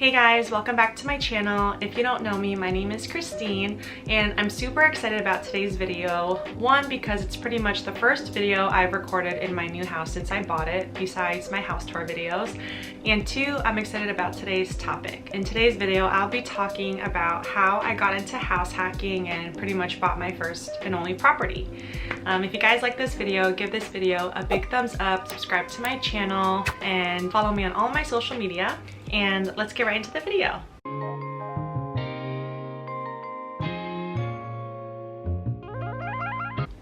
Hey guys, welcome back to my channel. If you don't know me, my name is Kristine and I'm super excited about today's video. One, because it's pretty much the first video I've recorded in my new house since I bought it, besides my house tour videos. And two, I'm excited about today's topic. In today's video, I'll be talking about how I got into house hacking and pretty much bought my first and only property. If you guys like this video, give this video a big thumbs up, subscribe to my channel, and follow me on all my social media. And let's get right into the video.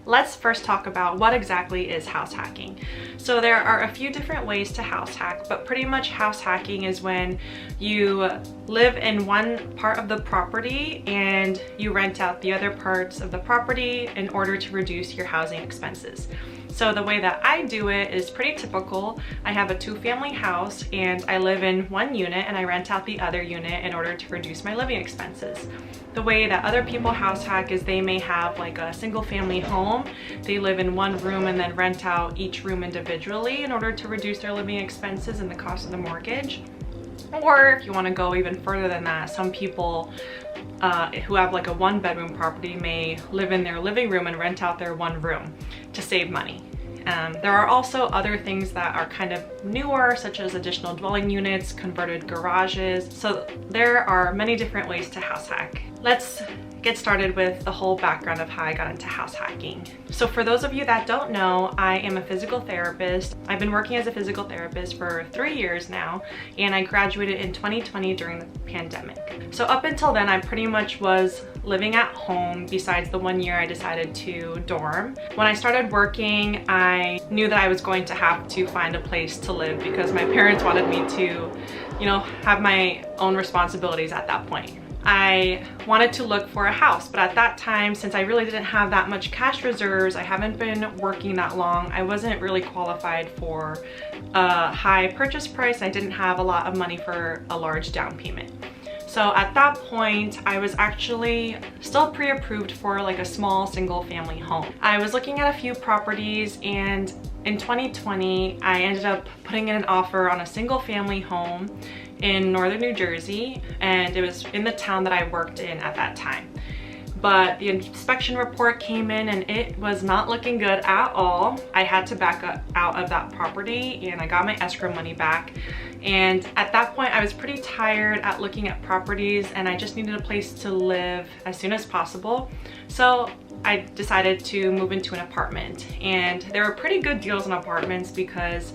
Let's first talk about what exactly is house hacking. So there are a few different ways to house hack, but pretty much house hacking is when you live in one part of the property and you rent out the other parts of the property in order to reduce your housing expenses. So the way that I do it is pretty typical. I have a two-family house and I live in one unit and I rent out the other unit in order to reduce my living expenses. The way that other people house hack is they may have like a single family home. They live in one room and then rent out each room individually in order to reduce their living expenses and the cost of the mortgage. Or if you want to go even further than that, some people who have like a one-bedroom property may live in their living room and rent out their one room to save money. There are also other things that are kind of newer, such as additional dwelling units, converted garages. So there are many different ways to house hack. Let's get started with the whole background of how I got into house hacking. So for those of you that don't know, I am a physical therapist. I've been working as a physical therapist for 3 years now, and I graduated in 2020 during the pandemic. So up until then, I pretty much was living at home, besides the 1 year I decided to dorm. When I started working, I knew that I was going to have to find a place to live because my parents wanted me to, have my own responsibilities at that point. I wanted to look for a house, but at that time, since I really didn't have that much cash reserves, I haven't been working that long, I wasn't really qualified for a high purchase price. I didn't have a lot of money for a large down payment. So at that point, I was actually still pre-approved for like a small single family home. I was looking at a few properties, and in 2020, I ended up putting in an offer on a single family home in northern New Jersey, and it was in the town that I worked in at that time. But the inspection report came in and it was not looking good at all. I had to back out of that property and I got my escrow money back. And at that point, I was pretty tired at looking at properties and I just needed a place to live as soon as possible. So I decided to move into an apartment, and there were pretty good deals on apartments because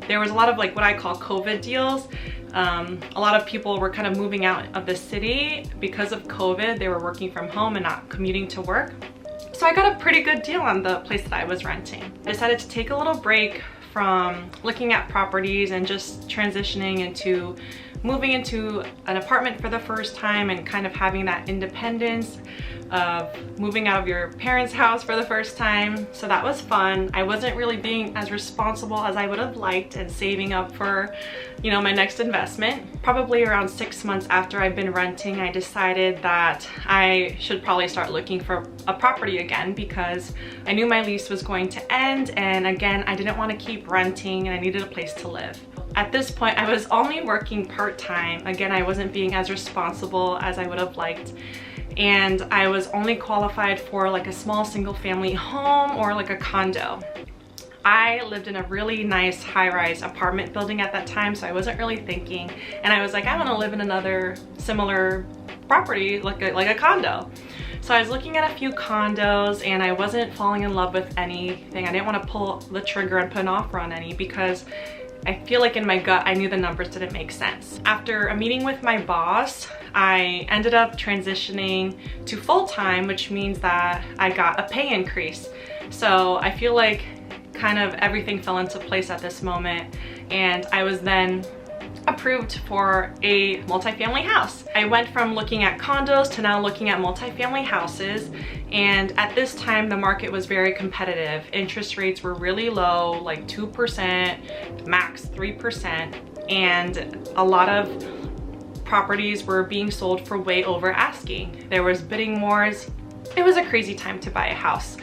there was a lot of like what I call COVID deals. A lot of people were kind of moving out of the city because of COVID. They were working from home and not commuting to work. So I got a pretty good deal on the place that I was renting. I decided to take a little break from looking at properties and just transitioning into moving into an apartment for the first time and kind of having that independence of moving out of your parents' house for the first time. So that was fun. I wasn't really being as responsible as I would have liked and saving up for, my next investment. Probably around 6 months after I've been renting, I decided that I should probably start looking for a property again because I knew my lease was going to end, and again, I didn't want to keep renting and I needed a place to live. At this point, I was only working part-time. Again, I wasn't being as responsible as I would have liked. And I was only qualified for like a small single family home or like a condo. I lived in a really nice high-rise apartment building at that time, so I wasn't really thinking. And I was like, I want to live in another similar property, like a condo. So I was looking at a few condos and I wasn't falling in love with anything. I didn't want to pull the trigger and put an offer on any because I feel like in my gut, I knew the numbers didn't make sense. After a meeting with my boss, I ended up transitioning to full-time, which means that I got a pay increase. So I feel like kind of everything fell into place at this moment, and I was then approved for a multifamily house. I went from looking at condos to now looking at multifamily houses, and at this time the market was very competitive. Interest rates were really low, like 2%, max 3%, and a lot of properties were being sold for way over asking. There was bidding wars. It was a crazy time to buy a house,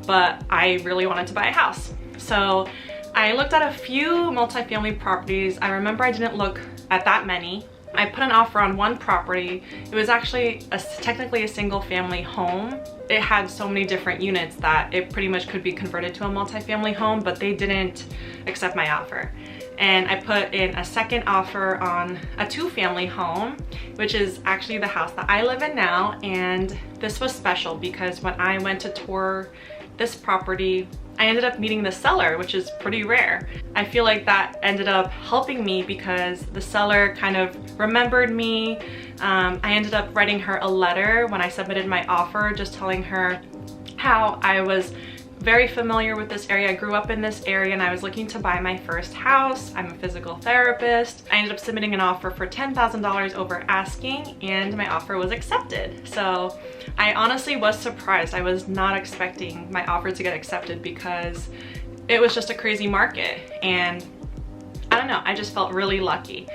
but I really wanted to buy a house. So I looked at a few multifamily properties. I remember I didn't look at that many. I put an offer on one property. It was actually technically a single family home. It had so many different units that it pretty much could be converted to a multifamily home, but they didn't accept my offer. And I put in a second offer on a 2-family home, which is actually the house that I live in now. And this was special because when I went to tour this property, I ended up meeting the seller, which is pretty rare. I feel like that ended up helping me because the seller kind of remembered me. I ended up writing her a letter when I submitted my offer, just telling her how I was very familiar with this area. I grew up in this area and I was looking to buy my first house. I'm a physical therapist. I ended up submitting an offer for $10,000 over asking, and my offer was accepted. So I honestly was surprised. I was not expecting my offer to get accepted because it was just a crazy market, and I don't know, I just felt really lucky.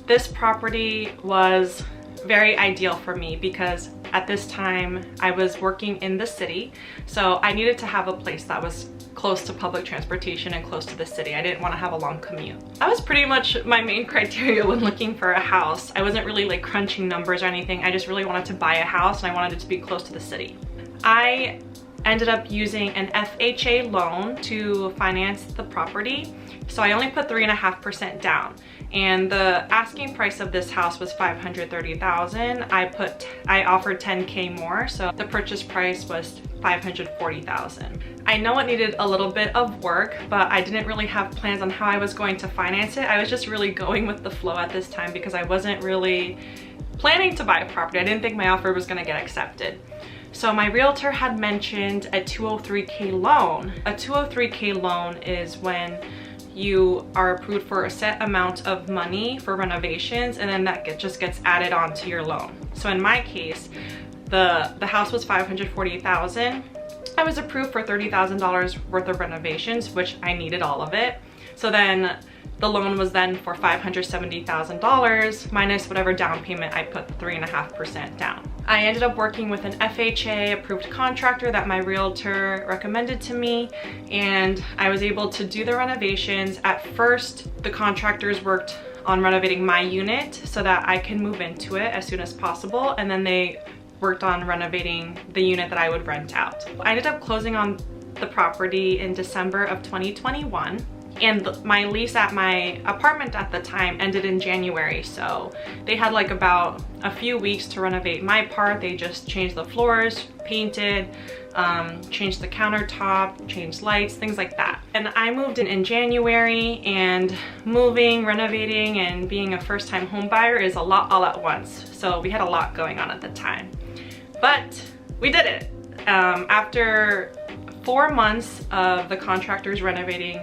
This property was very ideal for me because at this time I was working in the city, so I needed to have a place that was close to public transportation and close to the city. I didn't want to have a long commute. That was pretty much my main criteria when looking for a house. I wasn't really like crunching numbers or anything. I just really wanted to buy a house and I wanted it to be close to the city. I ended up using an FHA loan to finance the property. So I only put 3.5% down, and the asking price of this house was $530,000. I offered 10K more, so the purchase price was $540,000. I know it needed a little bit of work, but I didn't really have plans on how I was going to finance it. I was just really going with the flow at this time because I wasn't really planning to buy a property. I didn't think my offer was gonna get accepted. So my realtor had mentioned a 203K loan. A 203K loan is when you are approved for a set amount of money for renovations, and then that just gets added on to your loan. So in my case, the house was $540,000. I was approved for $30,000 worth of renovations, which I needed all of it. So then the loan was then for $570,000 minus whatever down payment I put 3.5% down. I ended up working with an FHA approved contractor that my realtor recommended to me, and I was able to do the renovations. At first, the contractors worked on renovating my unit so that I can move into it as soon as possible, and then they worked on renovating the unit that I would rent out. I ended up closing on the property in December of 2021. And my lease at my apartment at the time ended in January, so they had like about a few weeks to renovate my part. They just changed the floors, painted, changed the countertop, changed lights, things like that. And I moved in January, and moving, renovating, and being a first-time home buyer is a lot all at once. So we had a lot going on at the time, but we did it. After 4 months of the contractors renovating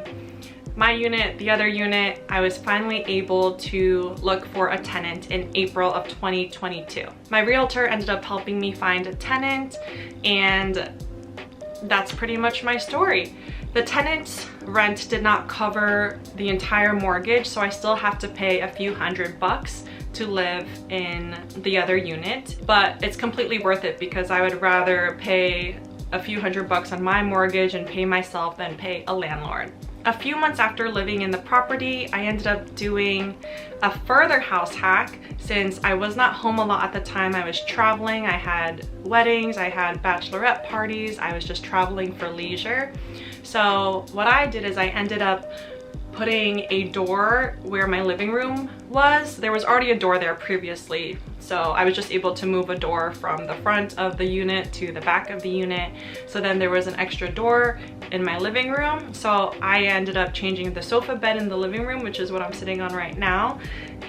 my unit, the other unit, I was finally able to look for a tenant in April of 2022. My realtor ended up helping me find a tenant, and that's pretty much my story. The tenant's rent did not cover the entire mortgage, so I still have to pay a few $100 to live in the other unit, but it's completely worth it because I would rather pay a few $100 on my mortgage and pay myself than pay a landlord. A few months after living in the property, I ended up doing a further house hack. Since I was not home a lot at the time, I was traveling, I had weddings, I had bachelorette parties, I was just traveling for leisure. So what I did is I ended up putting a door where my living room was. There was already a door there previously, so I was just able to move a door from the front of the unit to the back of the unit. So then there was an extra door in my living room. So I ended up changing the sofa bed in the living room, which is what I'm sitting on right now,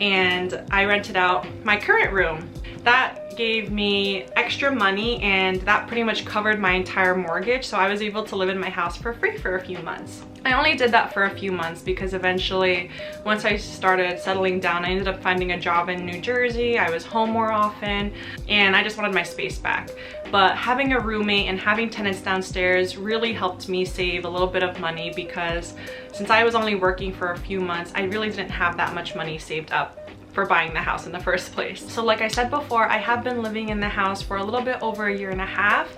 and I rented out my current room. That gave me extra money, and that pretty much covered my entire mortgage, so I was able to live in my house for free for a few months. I only did that for a few months because eventually, once I started settling down, I ended up finding a job in New Jersey. I was home more often, and I just wanted my space back. But having a roommate and having tenants downstairs really helped me save a little bit of money, because since I was only working for a few months, I really didn't have that much money saved up for buying the house in the first place. So like I said before, I have been living in the house for a little bit over a year and a half.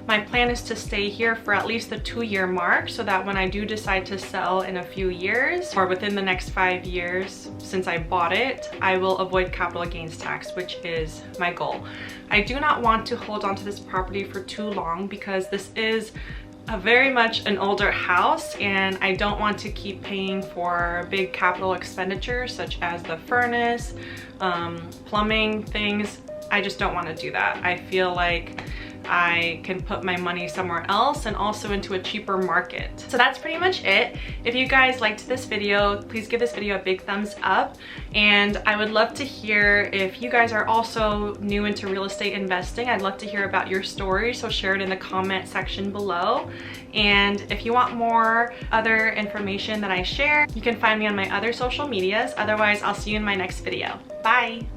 My plan is to stay here for at least the 2-year mark so that when I do decide to sell in a few years or within the next 5 years since I bought it, I will avoid capital gains tax, which is my goal. I do not want to hold on to this property for too long because this is very much an older house and I don't want to keep paying for big capital expenditures such as the furnace, plumbing things. I just don't want to do that. I feel like I can put my money somewhere else and also into a cheaper market. So that's pretty much it. If you guys liked this video, please give this video a big thumbs up. And I would love to hear if you guys are also new into real estate investing. I'd love to hear about your story, so share it in the comment section below. And if you want more other information that I share, you can find me on my other social medias. Otherwise, I'll see you in my next video. Bye!